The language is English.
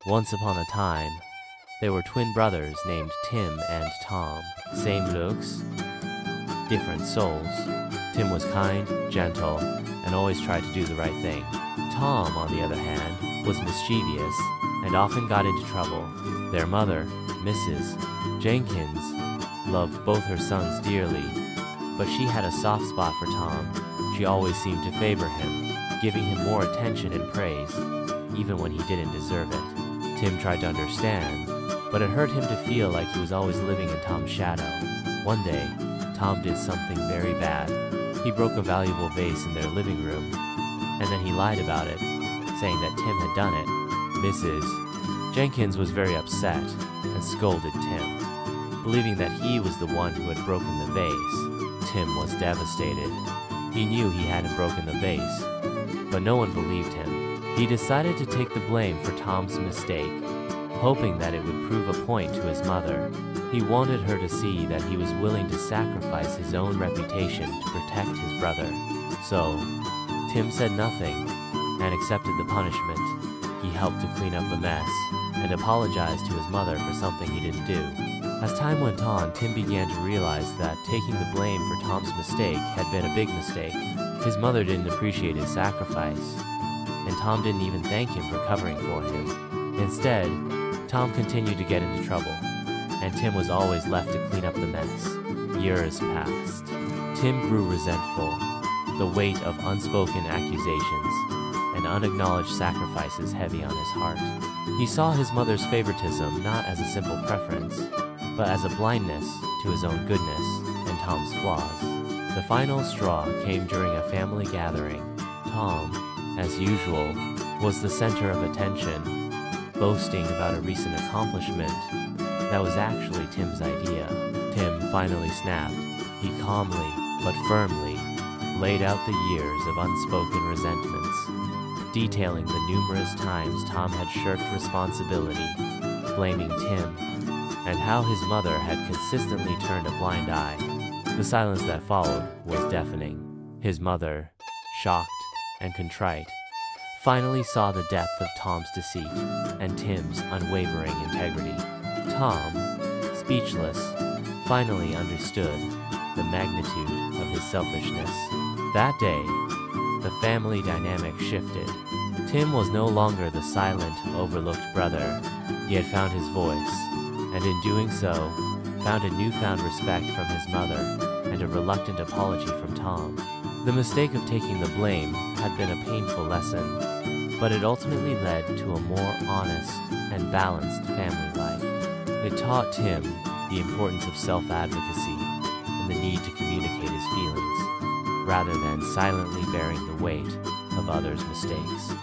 Once upon a time, there were twin brothers named Tim and Tom. Same looks, different souls. Tim was kind, gentle, and always tried to do the right thing. Tom, on the other hand, was mischievous and often got into trouble. Their mother, Mrs. Jenkins, loved both her sons dearly, but she had a soft spot for Tom. She always seemed to favor him, giving him more attention and praise, even when he didn't deserve it. Tim tried to understand, but it hurt him to feel like he was always living in Tom's shadow. One day, Tom did something very bad. He broke a valuable vase in their living room, and then he lied about it, saying that Tim had done it. Mrs. Jenkins was very upset and scolded Tim, believing that he was the one who had broken the vase. Tim was devastated. He knew he hadn't broken the vase, but no one believed him. He decided to take the blame for Tom's mistake, hoping that it would prove a point to his mother. He wanted her to see that he was willing to sacrifice his own reputation to protect his brother. So, Tim said nothing and accepted the punishment. He helped to clean up the mess and apologized to his mother for something he didn't do. As time went on, Tim began to realize that taking the blame for Tom's mistake had been a big mistake. His mother didn't appreciate his sacrifice, and Tom didn't even thank him for covering for him. Instead, Tom continued to get into trouble, and Tim was always left to clean up the mess. Years passed. Tim grew resentful, the weight of unspoken accusations and unacknowledged sacrifices heavy on his heart. He saw his mother's favoritism not as a simple preference, but as a blindness to his own goodness and Tom's flaws. The final straw came during a family gathering. Tom, as usual, was the center of attention, boasting about a recent accomplishment that was actually Tim's idea. Tim finally snapped. He calmly, but firmly, laid out the years of unspoken resentments, detailing the numerous times Tom had shirked responsibility, blaming Tim, and how his mother had consistently turned a blind eye. The silence that followed was deafening. His mother, shocked and contrite, finally saw the depth of Tom's deceit and Tim's unwavering integrity. Tom, speechless, finally understood the magnitude of his selfishness. That day, the family dynamic shifted. Tim was no longer the silent, overlooked brother. He had found his voice, and in doing so, found a newfound respect from his mother and a reluctant apology from Tom. The mistake of taking the blame had been a painful lesson, but it ultimately led to a more honest and balanced family life. It taught Tim the importance of self-advocacy and the need to communicate his feelings, rather than silently bearing the weight of others' mistakes.